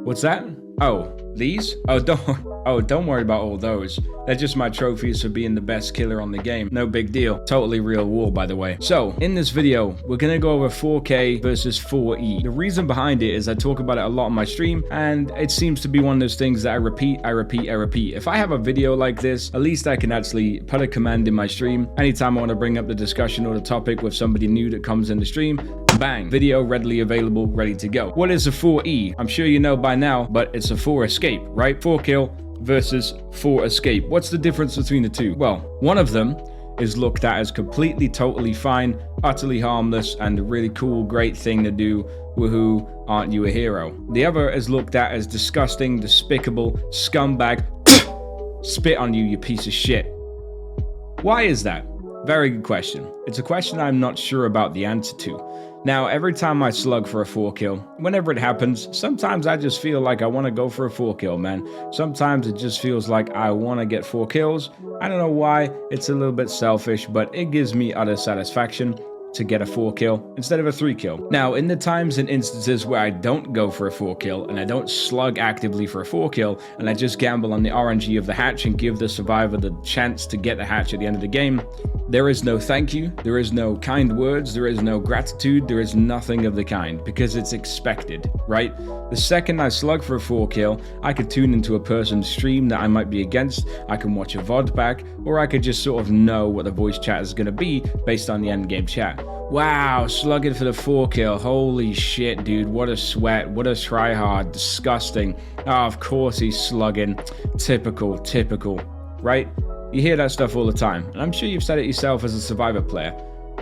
What's that? Oh, these? Oh, don't worry about all those. They're just my trophies for being the best killer on the game. No big deal. Totally real war, by the way. So, in this video, we're gonna go over 4K versus 4E. The reason behind it is I talk about it a lot on my stream, and it seems to be one of those things that I repeat. If I have a video like this, at least I can actually put a command in my stream. Anytime I want to bring up the discussion or the topic with somebody new that comes in the stream, bang, video readily available, ready to go. What is a 4E? I'm sure you know by now, but it's a 4 escape, right? 4 kill versus 4 escape. What's the difference between the two? Well, one of them is looked at as completely, totally fine, utterly harmless, and a really cool, great thing to do. Woohoo, aren't you a hero? The other is looked at as disgusting, despicable, scumbag, spit on you, you piece of shit. Why is that? Very good question. It's a question I'm not sure about the answer to. Now, every time I slug for a 4 kill, whenever it happens, sometimes I just feel like I want to go for a 4 kill, man. Sometimes it just feels like I want to get 4 kills. I don't know why. It's a little bit selfish, but it gives me utter satisfaction to get a 4 kill instead of a 3 kill. Now, in the times and instances where I don't go for a 4 kill and I don't slug actively for a 4 kill and I just gamble on the RNG of the hatch and give the survivor the chance to get the hatch at the end of the game, there is no thank you, there is no kind words, there is no gratitude, there is nothing of the kind, because it's expected, right? The second I slug for a 4 kill, I could tune into a person's stream that I might be against, I can watch a VOD back, or I could just sort of know what the voice chat is going to be based on the end game chat. Wow, slugging for the 4 kill, holy shit, dude, what a sweat, what a try hard, disgusting. Oh, of course he's slugging, typical, right? You hear that stuff all the time, and I'm sure you've said it yourself as a Survivor player.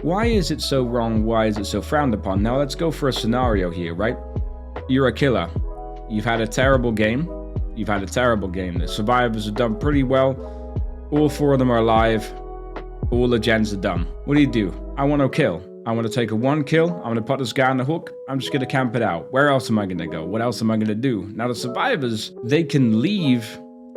Why is it so wrong? Why is it so frowned upon? Now let's go for a scenario here, right? You're a killer. You've had a terrible game. The survivors have done pretty well. All 4 of them are alive. All the gens are done. What do? I want to kill. I want to take a 1 kill. I'm going to put this guy on the hook. I'm just going to camp it out. Where else am I going to go? What else am I going to do? Now the survivors, they can leave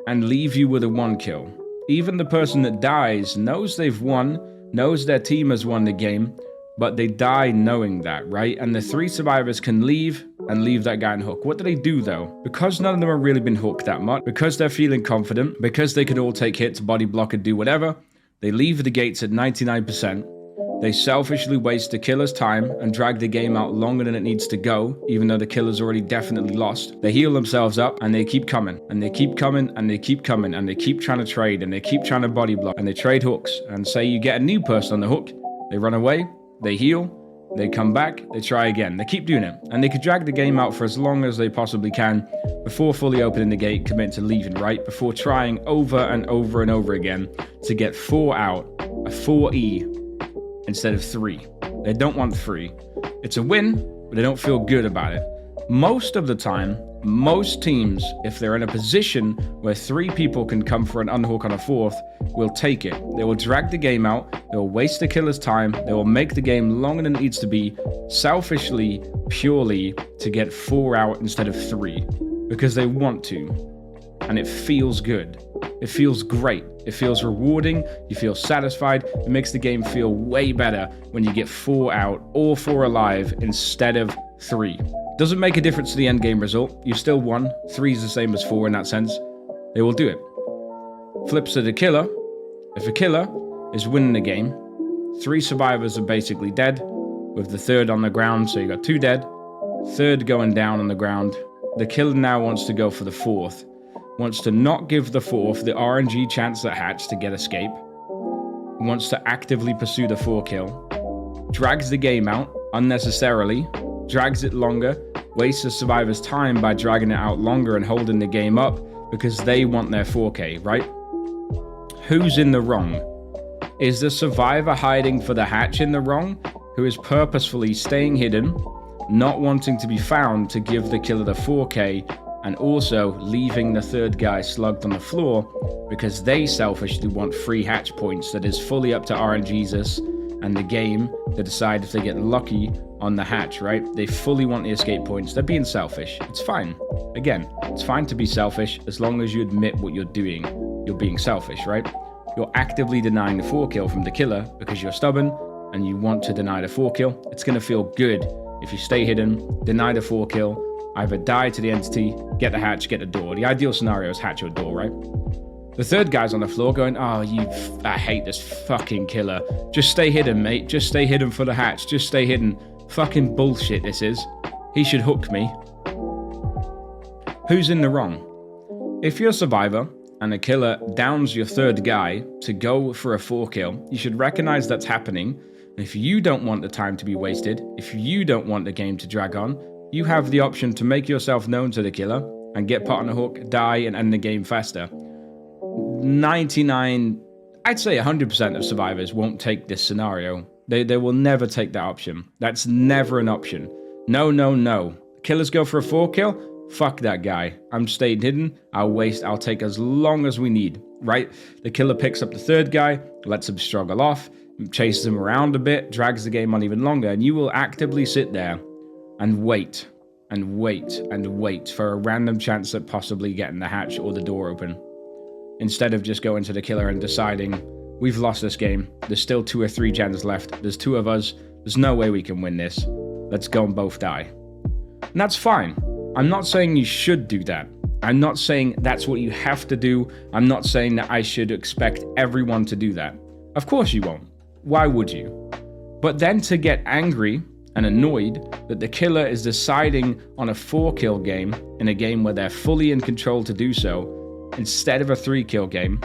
and leave you with a 1 kill. Even the person that dies knows they've won, knows their team has won the game, but they die knowing that, right? And the 3 survivors can leave and leave that guy on hook. What do they do though? Because none of them have really been hooked that much, because they're feeling confident, because they can all take hits, body block, and do whatever, they leave the gates at 99%. They selfishly waste the killer's time and drag the game out longer than it needs to go, even though the killer's already definitely lost. They heal themselves up and they keep coming, and they keep coming, and they keep coming, and they keep trying to trade, and they keep trying to body block, and they trade hooks. And say you get a new person on the hook, they run away, they heal, they come back, they try again. They keep doing it, and they could drag the game out for as long as they possibly can before fully opening the gate, commit to leaving, right? Before trying over and over and over again to get 4 out, a 4E, instead of 3. They don't want 3. It's a win, but they don't feel good about it. Most of the time, most teams, if they're in a position where 3 people can come for an unhook on a 4th, will take it. They will drag the game out, they will waste the killer's time, they will make the game longer than it needs to be, selfishly, purely, to get 4 out instead of 3. Because they want to. And it feels good. It feels great. It feels rewarding. You feel satisfied. It makes the game feel way better when you get 4 out, all 4 alive, instead of 3. Doesn't make a difference to the end game result. You still won. 3 is the same as 4 in that sense. They will do it. Flips to the killer. If a killer is winning the game, 3 survivors are basically dead, with the 3rd on the ground, so you got 2 dead, 3rd going down on the ground. The killer now wants to go for the 4th. Wants to not give the 4th the RNG chance at hatch to get escape, wants to actively pursue the 4 kill, drags the game out unnecessarily, drags it longer, wastes the survivor's time by dragging it out longer and holding the game up because they want their 4K, right? Who's in the wrong? Is the survivor hiding for the hatch in the wrong, who is purposefully staying hidden, not wanting to be found to give the killer the 4K, and also leaving the 3rd guy slugged on the floor because they selfishly want free hatch points that is fully up to RNGesus and the game to decide if they get lucky on the hatch, right? They fully want the escape points. They're being selfish. It's fine. Again, it's fine to be selfish as long as you admit what you're doing. You're being selfish, right? You're actively denying the 4 kill from the killer because you're stubborn and you want to deny the 4 kill. It's going to feel good if you stay hidden, deny the 4 kill, either die to the entity get the hatch, get the door. The ideal scenario is hatch or door, right? The third guy's on the floor going, oh, I hate this fucking killer. Just stay hidden, mate. Just stay hidden for the hatch. Just stay hidden. Fucking bullshit this is. He should hook me. Who's in the wrong? If you're a survivor and the killer downs your third guy to go for a 4 kill, you should recognize that's happening. If you don't want the time to be wasted, if you don't want the game to drag on, you have the option to make yourself known to the killer and get put on a hook, die, and end the game faster. 99, I'd say 100% of survivors won't take this scenario. They will never take that option. That's never an option. No, no, no. Killers go for a 4 kill? Fuck that guy. I'm staying hidden. I'll take as long as we need, right? The killer picks up the third guy, lets him struggle off, chases him around a bit, drags the game on even longer, and you will actively sit there and wait and wait and wait for a random chance at possibly getting the hatch or the door open. Instead of just going to the killer and deciding, we've lost this game, there's still 2 or 3 gens left, there's 2 of us, there's no way we can win this, let's go and both die. And that's fine. I'm not saying you should do that. I'm not saying that's what you have to do. I'm not saying that I should expect everyone to do that. Of course you won't. Why would you? But then to get angry and annoyed that the killer is deciding on a 4 kill game in a game where they're fully in control to do so, instead of a 3 kill game,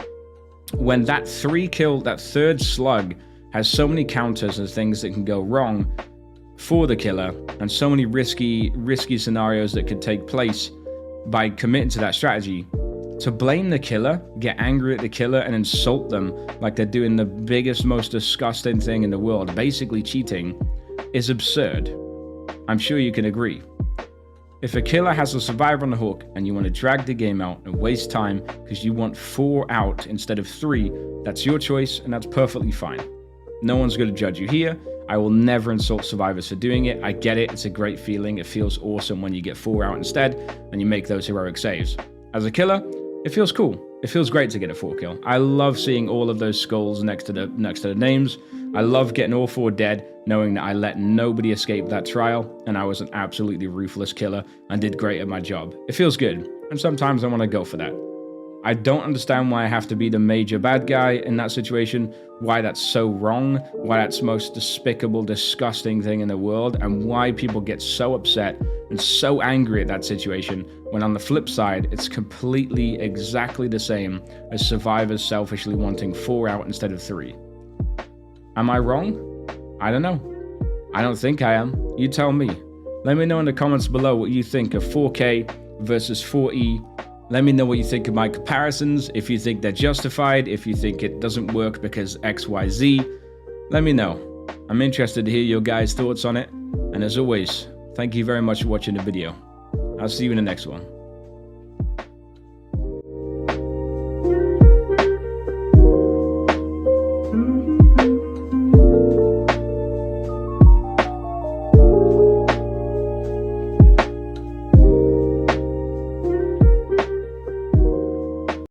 when that 3 kill, that third slug has so many counters and things that can go wrong for the killer, and so many risky scenarios that could take place by committing to that strategy, to blame the killer, get angry at the killer and insult them like they're doing the biggest, most disgusting thing in the world, basically cheating, is absurd. I'm sure you can agree. If a killer has a survivor on the hook and you want to drag the game out and waste time because you want 4 out instead of 3, that's your choice and that's perfectly fine. No one's going to judge you here. I will never insult survivors for doing it. I get it. It's a great feeling. It feels awesome when you get 4 out instead and you make those heroic saves. As a killer, it feels cool. It feels great to get a 4 kill. I love seeing all of those skulls next to the names. I love getting all 4 dead, knowing that I let nobody escape that trial, and I was an absolutely ruthless killer and did great at my job. It feels good, and sometimes I want to go for that. I don't understand why I have to be the major bad guy in that situation, why that's so wrong, why that's the most despicable, disgusting thing in the world, and why people get so upset and so angry at that situation, when on the flip side, it's completely exactly the same as survivors selfishly wanting 4 out instead of 3. Am I wrong? I don't know. I don't think I am. You tell me. Let me know in the comments below what you think of 4K versus 4E. Let me know what you think of my comparisons, if you think they're justified, if you think it doesn't work because XYZ. Let me know. I'm interested to hear your guys' thoughts on it. And as always, thank you very much for watching the video. I'll see you in the next one.